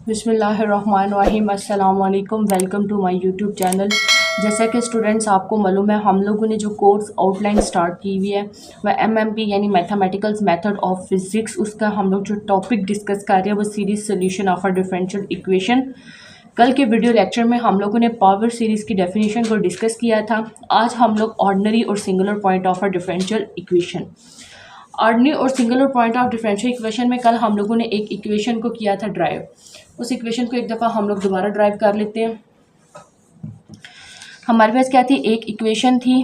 बिस्मिल्लाहिर्रहमानिर्रहीम। अस्सलाम वालेकुम। Welcome to my YouTube channel. जैसा कि स्टूडेंट्स आपको मालूम है, हम लोगों ने जो कोर्स आउटलाइन स्टार्ट की हुई है वह एमएमपी यानी मैथमेटिकल्स मेथड ऑफ फिज़िक्स, उसका हम लोग जो टॉपिक डिस्कस कर रहे हैं वो series solution of a differential equation. कल के वीडियो लेक्चर में हम लोगों ने पावर सीरीज़ की डेफिनेशन को डिस्कस किया था। आज हम लोग ऑर्डिनरी और singular point of a differential equation, ordinary और singular point of differential equation में कल हम लोगों ने एक इक्वेशन को किया था ड्राइव। उस इक्वेशन को एक दफ़ा हम लोग दोबारा ड्राइव कर लेते हैं। हमारे पास क्या थी, एक इक्वेशन थी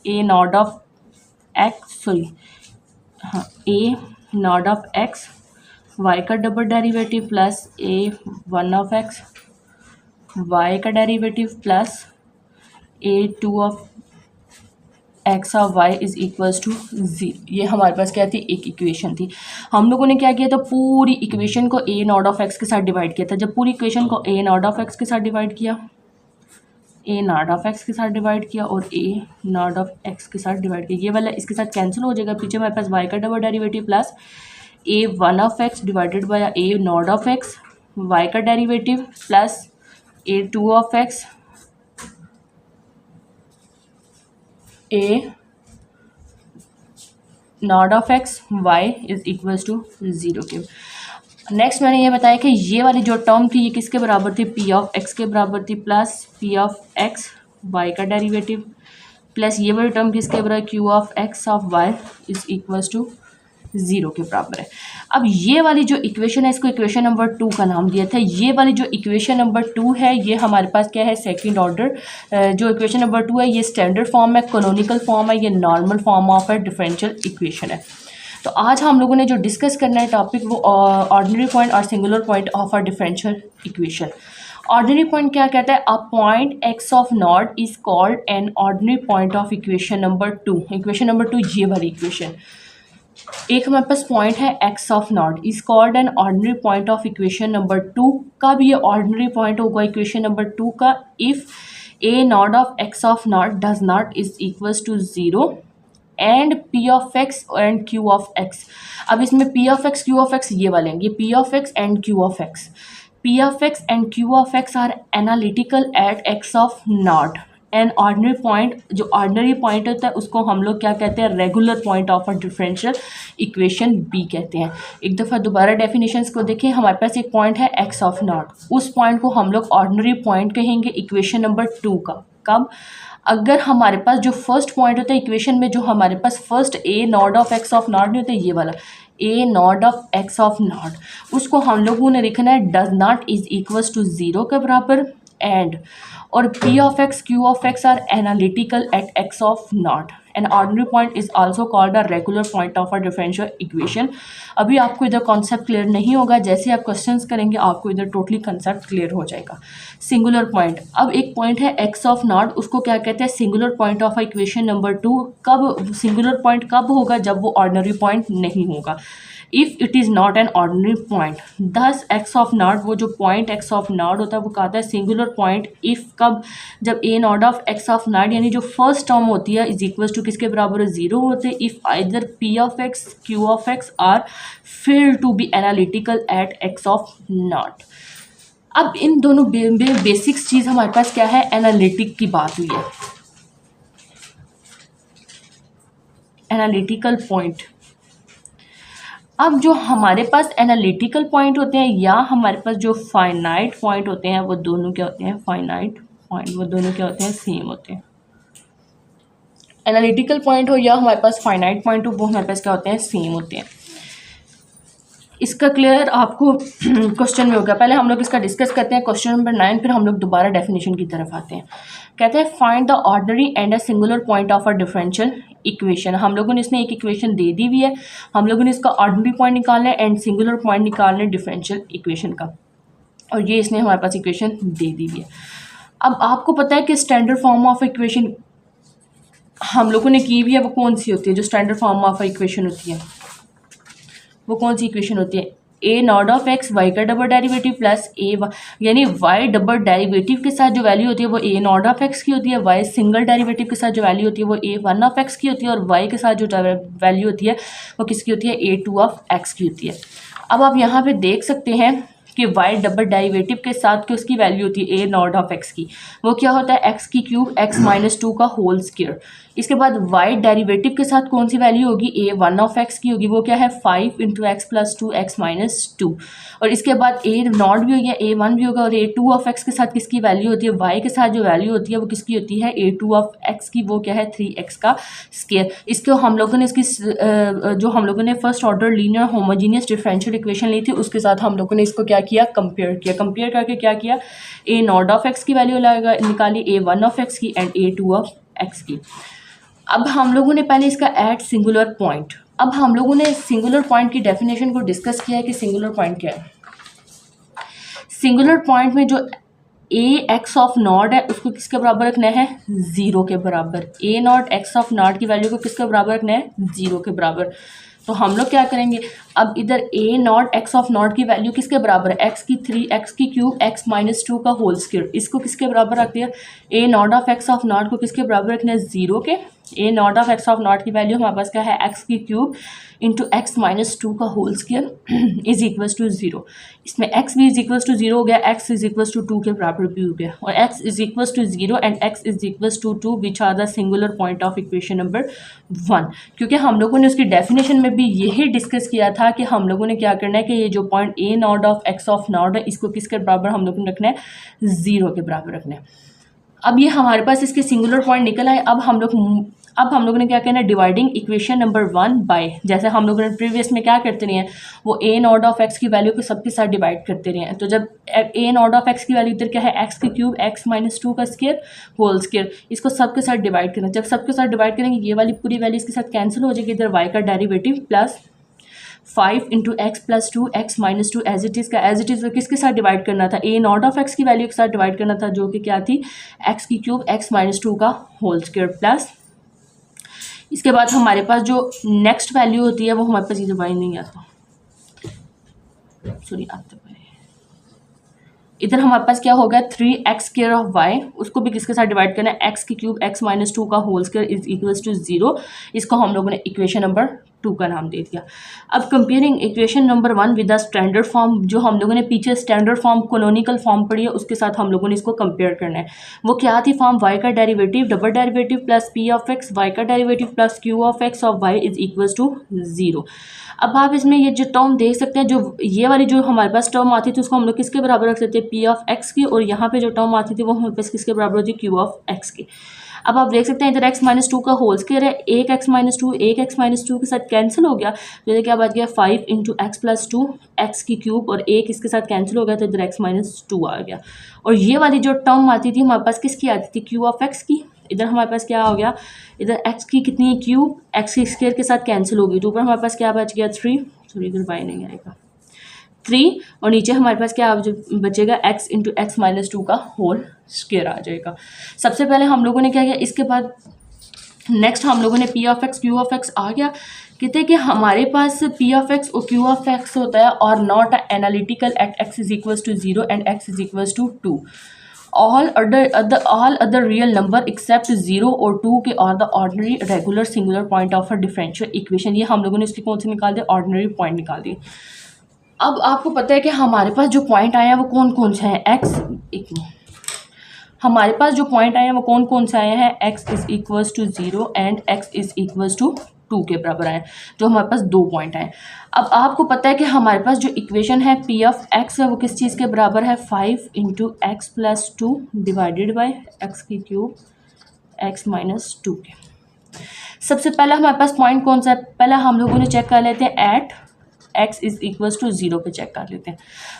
a naught of x, a naught of x Y का double derivative plus a one of x Y का derivative plus a two of x of Y is equals to 0। ये हमारे पास क्या थी, एक इक्वेशन थी। हम लोगों ने क्या किया था, पूरी इक्वेशन को ए नॉट ऑफ एक्स के साथ डिवाइड किया था। जब पूरी इक्वेशन को ए नॉट ऑफ एक्स के साथ डिवाइड किया, ए नॉट ऑफ एक्स के साथ डिवाइड किया और ए नॉट ऑफ एक्स के साथ डिवाइड किया, ये वाला इसके साथ कैंसिल हो जाएगा। पीछे हमारे पास वाई का double derivative plus a one of x divided by a naught of x Y का derivative plus a two of x a naught of x y is equals to 0 के। नेक्स्ट मैंने ये बताया कि ये वाली जो टर्म थी ये किसके बराबर थी, पी ऑफ एक्स के बराबर थी plus P of x Y का डेरिवेटिव प्लस ये वाली टर्म किसके बराबर, Q of x of Y is equals to 0 के बराबर है। अब ये वाली जो इक्वेशन है इसको इक्वेशन नंबर 2 का नाम दिया था। ये वाली जो इक्वेशन नंबर 2 है ये हमारे पास क्या है, सेकंड ऑर्डर। जो इक्वेशन नंबर 2 है ये स्टैंडर्ड फॉर्म है, कैनोनिकल फॉर्म है, ये नॉर्मल फॉर्म ऑफ है डिफरेंशियल इक्वेशन है। तो आज हम लोगों ने जो डिस्कस करना है टॉपिक वो ऑर्डिनरी पॉइंट और singular point of a differential equation. Ordinary point क्या कहता है, a point x of not is called an ordinary point of equation number 2। Equation number 2 ये वाली इक्वेशन, एक हमारे पास पॉइंट है x of not is called an ordinary point of equation number 2। कब ये ऑर्डिनरी पॉइंट होगा इक्वेशन नंबर 2 का, if A naught of x of not does not is equals to 0 and P of X and Q of X. अब इसमें P of x Q of X ये वाले हैं, ये P of X and Q of X, P of X and Q of x are analytical at x of naught. An ordinary point, जो ordinary point होता है उसको हम लोग क्या कहते हैं, regular point of a differential equation बी कहते हैं। एक दफ़ा दोबारा डेफिनेशंस को देखें, हमारे पास एक पॉइंट है एक्स ऑफ नॉट, उस पॉइंट को हम लोग ऑर्डिनरी पॉइंट कहेंगे इक्वेशन नंबर 2 का। कब, अगर हमारे पास जो फर्स्ट पॉइंट होता है इक्वेशन में, जो हमारे पास first a naught of x of naught नहीं होता, ये वाला a naught of x of naught, उसको हम लोगों ने लिखना है does not is equals to 0 के बराबर एंड, और p of x Q of x are analytical at x of naught. An ordinary point is also called a regular point of a differential equation. अभी आपको इधर concept clear नहीं होगा, जैसे आप क्वेश्चंस करेंगे आपको इधर टोटली कंसेप्ट क्लियर हो जाएगा। सिंगुलर पॉइंट, अब एक पॉइंट है एक्स ऑफ नॉट, उसको क्या कहते हैं, singular point of equation number 2। कब सिंगुलर पॉइंट कब होगा, जब वो ऑर्डिनरी पॉइंट नहीं होगा। If it is not an ordinary point, दस एक्स ऑफ नॉट, वो जो पॉइंट एक्स ऑफ नॉट होता है वो कहता है सिंगुलर पॉइंट इफ़ कब, जब a naught of x of not यानी जो फर्स्ट टर्म होती है इज इक्वल टू किसके बराबर है, 0 होते हैं। If either P of x Q of x are failed to be analytical at x of naught. अब इन दोनों बेसिक्स चीज़ हमारे पास क्या है, एनालिटिक की बात हुई है, एनालिटिकल पॉइंट। अब जो हमारे पास एनालिटिकल पॉइंट होते हैं या हमारे पास जो फाइनाइट पॉइंट होते हैं वो दोनों क्या होते हैं, फाइनाइट पॉइंट, वो दोनों क्या होते हैं, सेम होते हैं। एनालिटिकल पॉइंट हो या हमारे पास फाइनाइट पॉइंट हो, वो हमारे पास क्या होते हैं, सेम होते हैं। इसका क्लियर आपको क्वेश्चन में होगा। पहले हम लोग इसका डिस्कस करते हैं क्वेश्चन नंबर 9, फिर हम लोग दोबारा डेफिनेशन की तरफ आते हैं। कहते हैं find the ordinary and a singular point of a differential equation. हम लोगों ने इसने एक इक्वेशन दे दी हुई है, हम लोगों ने इसका ऑर्डिनरी पॉइंट निकालना है एंड सिंगुलर पॉइंट निकालना है डिफरेंशियल इक्वेशन का, और ये इसने हमारे पास इक्वेशन दे दी हुई है। अब आपको पता है कि स्टैंडर्ड फॉर्म ऑफ इक्वेशन हम लोगों ने की हुई है वो कौन सी होती है, जो स्टैंडर्ड फॉर्म ऑफ इक्वेशन होती है वो कौन सी इक्वेशन होती है, a naught of x Y का डबल डेरिवेटिव प्लस ए यानी वाई डबल डेरिवेटिव के साथ जो वैल्यू होती है वो ए नॉट ऑफ एक्स की होती है, वाई सिंगल डेरिवेटिव के साथ जो वैल्यू होती है वो ए वन ऑफ एक्स की होती है, और वाई के साथ जो वैल्यू होती है वो किसकी होती है, ए टू ऑफ एक्स की होती है। अब आप यहाँ पे देख सकते हैं कि वाई डबल डेरिवेटिव के साथ की उसकी वैल्यू होती है ए नॉट ऑफ एक्स की, वो क्या होता है एक्स की क्यूब एक्स माइनस टू का होल स्क्वायर। इसके बाद वाई डेरिवेटिव के साथ कौन सी वैल्यू होगी, ए वन ऑफ एक्स की होगी, वो क्या है 5 into X plus two X minus to. और इसके बाद ए नॉट भी हो गया, ए वन भी होगा, और ए टू ऑफ एक्स के साथ किसकी वैल्यू होती है, वाई के साथ जो वैल्यू होती है वो किसकी होती है ए टू ऑफ एक्स की, वो क्या है 3x का स्क्वायर। इसको हम लोगों ने इसकी जो हम लोगों ने first order linear homogeneous differential equation ली थी उसके साथ हम लोगों ने इसको क्या किया, कंपेयर किया। कंपेयर करके क्या किया, ए नॉट ऑफ एक्स की वैल्यू निकाली, ए वन ऑफ एक्स की and A two of x की। अब हम लोगों ने पहले इसका एट सिंगुलर पॉइंट, अब हम लोगों ने सिंगुलर पॉइंट की डेफिनेशन को डिस्कस किया है कि सिंगुलर पॉइंट क्या है। सिंगुलर पॉइंट में जो ए एक्स ऑफ नॉट है उसको किसके बराबर रखना है, जीरो के बराबर। ए नॉट एक्स ऑफ नॉट की वैल्यू को किसके बराबर रखना है, जीरो के बराबर। तो हम लोग क्या करेंगे, अब इधर a naught x of naught की वैल्यू किसके बराबर है, एक्स की 3 एक्स की क्यूब एक्स माइनस टू का होल स्क्वायर, इसको किसके बराबर रखते हैं, a naught of x of naught को किसके बराबर रखना है, जीरो के। A naught of x of naught की वैल्यू हमारे पास क्या है, एक्स की cube into x minus two का whole square is equals to zero. इसमें एक्स भी इज इक्वल्स टू जीरो हो गया, X is equals to two के बराबर भी हो गया, और X is equals to zero and x is equals to two which are the singular point of equation number 1। क्योंकि हम लोगों ने उसकी डेफिनेशन में भी यही डिस्कस किया था कि हम लोगों ने क्या करना है कि ये जो point A naught of x of not है इसको किसके बराबर हम लोगों ने रखना है, जीरो के बराबर रखना है। अब ये हमारे पास इसके सिंगुलर पॉइंट निकल आए। अब हम लोगों ने क्या करना है, डिवाइडिंग इक्वेशन नंबर 1 बाय, जैसे हम लोगों ने प्रीवियस में क्या करते रहे हैं, वो ए नॉट ऑफ एक्स की वैल्यू को सबके साथ डिवाइड करते रहे हैं। तो जब ए नॉट ऑफ एक्स की वैल्यू इधर क्या है, एक्स की क्यूब एक्स माइनस टू का स्क्वायर होल स्क्वायर, इसको सबके साथ डिवाइड करना। जब सबके साथ डिवाइड करेंगे ये वाली पूरी वैल्यू इसके साथ कैंसिल हो जाएगी, इधर वाई का derivative plus 5 into X plus two X minus two as it is किसके साथ डिवाइड करना था, ए नॉट ऑफ एक्स की वैल्यू के साथ डिवाइड करना था, जो कि क्या थी एक्स की क्यूब एक्स माइनस टू का होल स्क्वायर प्लस। इसके बाद हमारे पास जो नेक्स्ट वैल्यू होती है वो हमारे पास इधर वाई नहीं आता, सॉरी आता है, इधर हमारे पास क्या हो गया 3x स्क्वायर ऑफ y, उसको भी किसके साथ डिवाइड करना है, एक्स की क्यूब एक्स माइनस टू का whole square is equals to zero. इसको हम लोगों ने इक्वेशन नंबर 2 का नाम दे दिया। अब comparing equation number 1 with the standard form, जो हम लोगों ने पीछे स्टैंडर्ड फॉर्म कोनोनिकल फॉर्म पढ़ी है उसके साथ हम लोगों ने इसको कंपेयर करना है। वो क्या थी फॉर्म, y का derivative double derivative plus p of x, y का derivative plus q of x of y is equals to zero. अब आप इसमें ये जो टर्म देख सकते हैं, जो ये वाली जो हमारे पास टर्म आती थी उसको हम लोग किसके बराबर रख सकते हैं, p ऑफ x की, और यहाँ पे जो टर्म आती थी वो हमारे पास किसके बराबर होती है, q ऑफ x की। अब आप देख सकते हैं इधर x माइनस टू का होल स्क्वायर है, एक x माइनस टू के साथ कैंसिल हो गया, तो इधर क्या बच गया 5 into X plus two x की क्यूब, और एक इसके साथ कैंसिल हो गया तो इधर x माइनस टू आ गया। और ये वाली जो टर्म आती थी हमारे पास किसकी आती थी, q ऑफ x की। इधर हमारे पास क्या हो गया, इधर x की कितनी है क्यूब, x के स्क्वायर के साथ कैंसिल होगी, तो ऊपर हमारे पास क्या बच गया 3, सॉरी इधर y नहीं आएगा 3, और नीचे हमारे पास क्या बचेगा x into x minus two का होल स्क्वायर आ जाएगा। सबसे पहले हम लोगों ने क्या किया, इसके बाद नेक्स्ट हम लोगों ने p of x q of x आ गया। कहते हैं कि हमारे पास p ऑफ x और q ऑफ x होता है और not analytical at x is equals to zero and x is equals to 2। all other real number except 0 और 2 के और the ordinary regular singular point of a differential equation. ये हम लोगों ने इसके कौन से निकाल दिए, ऑर्डिनरी पॉइंट निकाल दिए। अब आपको पता है कि हमारे पास जो पॉइंट आए हैं वो कौन कौन से हैं, हमारे पास जो पॉइंट आए हैं वो कौन कौन से आए हैं, x is equals to zero and x is equals to 2 के बराबर आए, जो हमारे पास 2 पॉइंट आए। अब आपको पता है कि हमारे पास जो इक्वेशन है p ऑफ x है वो किस चीज़ के बराबर है, 5 into X plus two divided by x की क्यूब एक्स माइनस टू के। सबसे पहला हमारे पास पॉइंट कौन सा है, पहला हम लोगों ने चेक कर लेते हैं at x is equals to zero पे चेक कर लेते हैं।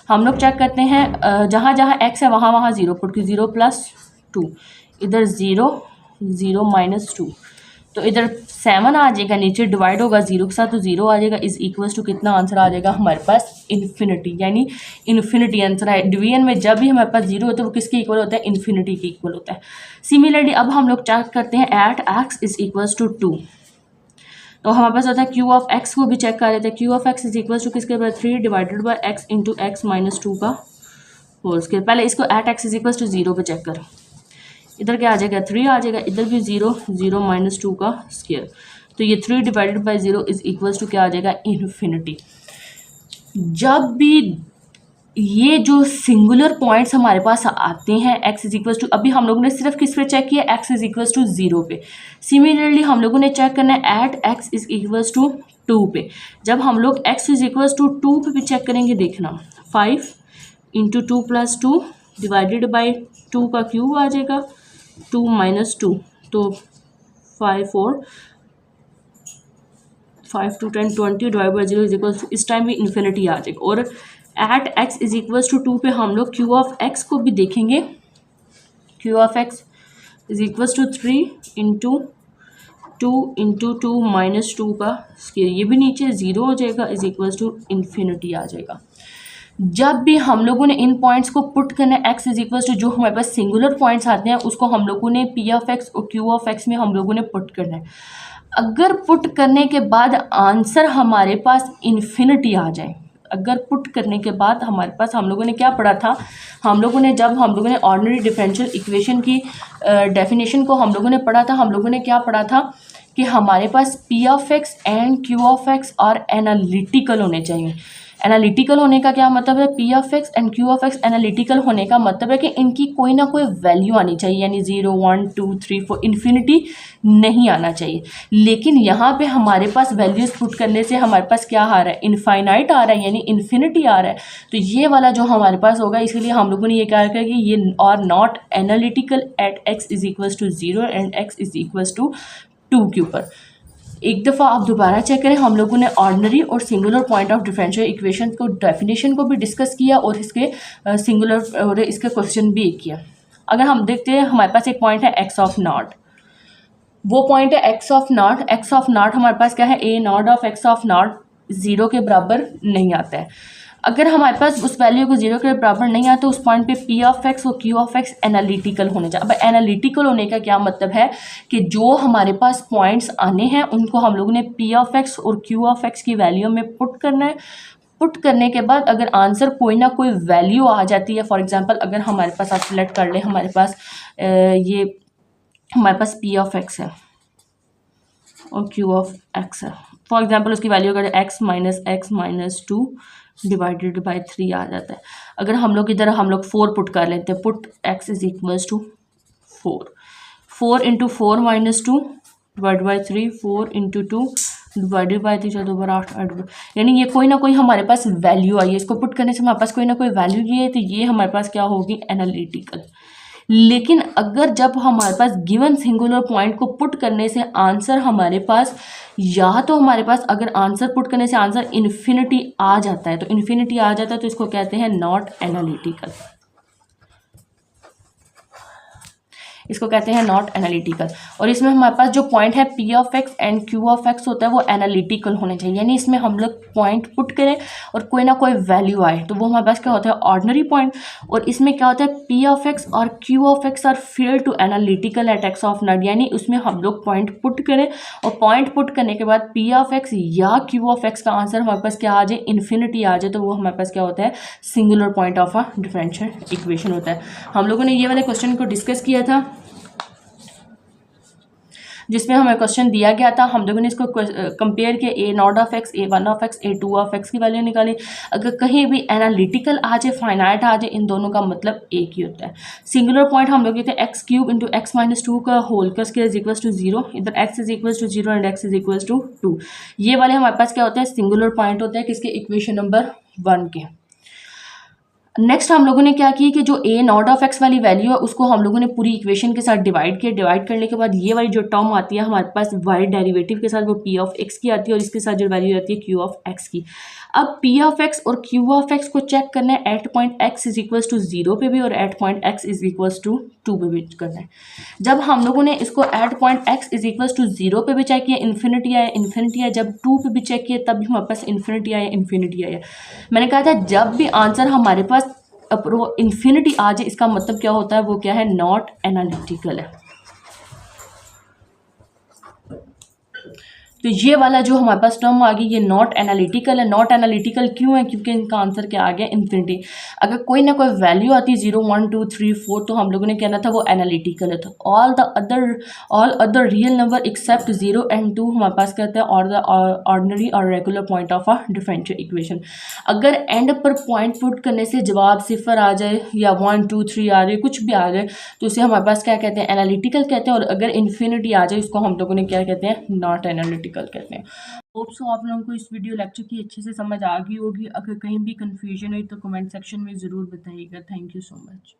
हम लोग चेक करते हैं जहाँ जहाँ x है वहाँ वहाँ जीरो पुट की, 0 प्लस 2, इधर 0 0 माइनस 2, तो इधर 7 आ जाएगा, नीचे डिवाइड होगा 0 के साथ तो 0 आ जाएगा, इज इक्वल्स टू कितना आंसर आ जाएगा हमारे पास, इन्फिनिटी, यानी इन्फिनिटी आंसर है। डिवीजन में जब भी हमारे पास 0 होता है वो किसके इक्वल होता है, इन्फिनिटी के इक्वल होता है। सिमिलरली अब हम लोग चेक करते हैं at x is equals to 2, तो हमारे पास होता है q ऑफ x को भी चेक कर लेते हैं। q of x is equals to किसके बाद 3 divided by x into x minus two का होल स्क्वायर। पहले इसको at x is equals to 0 पे चेक करो, इधर क्या आ जाएगा 3 आ जाएगा, इधर भी 0 0 माइनस 2 का स्क्वायर, तो ये 3 divided by 0 is equals to क्या आ जाएगा, इन्फिनिटी। जब भी ये जो सिंगुलर पॉइंट्स हमारे पास आते हैं x इज इक्वल टू, अभी हम लोगों ने सिर्फ किस पे चेक किया, x इज इक्वल टू 0 पे। सिमिलरली हम लोगों ने चेक करना है at x is equal to 2 पे। जब हम लोग x इज इक्वल टू 2 पे भी चेक करेंगे, देखना 5 इंटू 2 प्लस 2 डिवाइडेड बाई 2 का क्यूब आ जाएगा, 2 माइनस 2, तो 5 और 5 to 10 20 divide by 0 is equal to, इस टाइम भी इन्फिनिटी आ जाएगा। और at x is equal to 2 पे हम लोग q ऑफ x को भी देखेंगे, q of x is equal to 3 into 2 minus 2 का स्क्वायर, ये भी नीचे 0 हो जाएगा, इज इक्वल टू इन्फिनिटी आ जाएगा। जब भी हम लोगों ने इन पॉइंट्स को पुट करना है, x इज इक्वल टू जो हमारे पास सिंगुलर पॉइंट्स आते हैं उसको हम लोगों ने p ऑफ x और q ऑफ x में हम लोगों ने पुट करना है। अगर पुट करने के बाद आंसर हमारे पास इन्फिनिटी आ जाए, अगर पुट करने के बाद हमारे पास, हम लोगों ने क्या पढ़ा था, हम लोगों ने जब हम लोगों ने ऑर्डिनरी डिफरेंशियल इक्वेशन की डेफिनेशन को हम लोगों ने पढ़ा था, हम लोगों ने क्या पढ़ा था कि हमारे पास p of x and q of x और एनालिटिकल होने चाहिए। एनालिटिकल होने का क्या मतलब है, p of x and q of x analytical होने का मतलब है कि इनकी कोई ना कोई वैल्यू आनी चाहिए, यानी 0 1 2 3 4, इन्फिनिटी नहीं आना चाहिए। लेकिन यहाँ पे हमारे पास वैल्यूज पुट करने से हमारे पास क्या आ रहा है, इनफाइनाइट आ रहा है, यानी इन्फिनिटी आ रहा है। तो ये वाला जो हमारे पास होगा, इसलिए हम लोगों ने ये क्या किया कि ये और not analytical at x is equal to 0 and x is equal to 2 के ऊपर। एक दफ़ा आप दोबारा चेक करें, हम लोगों ने ऑर्डिनरी और singular point of differential equation को डेफिनेशन को भी डिस्कस किया और इसके सिंगुलर और इसके क्वेश्चन भी किया। अगर हम देखते हैं, हमारे पास एक पॉइंट है एक्स ऑफ नॉट, वो पॉइंट है x of naught. X of naught हमारे पास क्या है, a naught of x of naught 0 के बराबर नहीं आता है। अगर हमारे पास उस वैल्यू को 0 के बराबर नहीं आता तो उस पॉइंट पे p ऑफ x और q ऑफ x एनालिटिकल होने चाहिए। अब एनालिटिकल होने का क्या मतलब है कि जो हमारे पास पॉइंट्स आने हैं उनको हम लोगों ने p ऑफ x और q ऑफ x की वैल्यू में पुट करना है। पुट करने के बाद अगर आंसर कोई ना कोई वैल्यू आ जाती है, फॉर एग्जांपल अगर हमारे पास, आप सिलेक्ट कर ले, हमारे पास ये हमारे पास p ऑफ x है और q ऑफ x है, फॉर एग्जांपल उसकी वैल्यू अगर x माइनस 2 डिवाइडेड बाई 3 आ जाता है। अगर हम लोग इधर हम लोग 4 पुट कर लेते हैं, put x is equals to 4 into 4 minus 2 divide by 3, 4 into 2 divided by 3, 4 2 8, यानी ये कोई ना कोई हमारे पास वैल्यू आई है। इसको पुट करने से हमारे पास कोई ना कोई वैल्यू ये है, तो ये हमारे पास क्या होगी, एनालिटिकल। लेकिन अगर जब हमारे पास गिवन सिंगुलर पॉइंट को पुट करने से आंसर हमारे पास, या तो हमारे पास अगर आंसर पुट करने से आंसर इन्फिनिटी आ जाता है, तो इन्फिनिटी आ जाता है तो इसको कहते हैं नॉट एनालिटिकल, इसको कहते हैं नॉट एनालिटिकल। और इसमें हमारे पास जो पॉइंट है p of x and q of x होता है वो एनालिटिकल होने चाहिए, यानी इसमें हम लोग पॉइंट पुट करें और कोई ना कोई वैल्यू आए तो वो हमारे पास क्या होता है, ऑर्डिनरी पॉइंट। और इसमें क्या होता है, p ऑफ x और q of x are fail to analytical at x of not, यानी उसमें हम लोग पॉइंट पुट करें और पॉइंट पुट करने के बाद p ऑफ x या q ऑफ x का आंसर हमारे पास क्या आ जाए, इन्फिनिटी आ जाए, तो वो हमारे पास क्या होता है, singular point of a differential equation होता है। हम लोगों ने ये वाले क्वेश्चन को डिस्कस किया था जिसमें हमें क्वेश्चन दिया गया था, हम लोगों ने इसको कंपेयर किया, a naught of x, a one of x, a two of x की वैल्यू निकाली। अगर कहीं भी एनालिटिकल आ जाए, फाइनाइट आ जाए, इन दोनों का मतलब एक ही होता है। सिंगुलर पॉइंट हम लोग कहते हैं x cube into x minus 2 का होल का स्क्वायर इज इक्वल टू 0, इधर x is equal to 0 and x is equal to 2। ये वाले हमारे पास क्या होता है, सिंगुलर पॉइंट होता है किसके, इक्वेशन नंबर 1 के। नेक्स्ट हम लोगों ने क्या किया कि जो ए नॉट ऑफ एक्स वाली वैल्यू है उसको हम लोगों ने पूरी इक्वेशन के साथ डिवाइड किया। डिवाइड करने के बाद ये वाली जो टर्म आती है हमारे पास वाई डेरिवेटिव के साथ, वो पी ऑफ एक्स की आती है और इसके साथ जो वैल्यू आती है क्यू ऑफ एक्स की। अब पी ऑफ एक्स और क्यू ऑफ एक्स को चेक करना है at point x is equals to 0 पे भी और at point x is equals to 2 पे भी करना है। जब हम लोगों ने इसको at point x is equals to 0 पे भी चेक किया, इन्फिनिटी आया, इन्फिनिटी आया। जब 2 पे भी चेक किया तब भी हमारे पास इन्फिनिटी आया, इन्फिनिटी आया। मैंने कहा था जब भी आंसर हमारे पास इन्फिनिटी आ जाए इसका मतलब क्या होता है, वो क्या है, नॉट एनालिटिकल है। तो ये वाला जो हमारे पास टर्म आ गई ये नॉट एनालिटिकल है। नॉट एनालिटिकल क्यों है? क्योंकि इनका आंसर क्या आ गया? इन्फिनिटी। अगर कोई ना कोई वैल्यू आती 0 1 2 3 4 तो हम लोगों ने कहना था वो एनालिटिकल है। तो all other real number except 0 and 2 हमारे पास कहते हैं और द ऑर्डिनरी और regular point of a differential equation. अगर एंड पर पॉइंट पुट करने से जवाब सिफर आ जाए या 1 2 3 आ जाए, कुछ भी आ जाए, तो उसे हमारे पास क्या कहते हैं? एनालिटिकल कहते हैं। और अगर इन्फिनिटी आ जाए उसको हम लोगों ने क्या कहते हैं? नॉट एनालिटिकल कहते हैं। होप सो आप लोगों को इस वीडियो लेक्चर की अच्छे से समझ आ गई होगी। अगर कहीं भी कंफ्यूजन हुई तो कमेंट सेक्शन में ज़रूर बताइएगा। Thank you so much.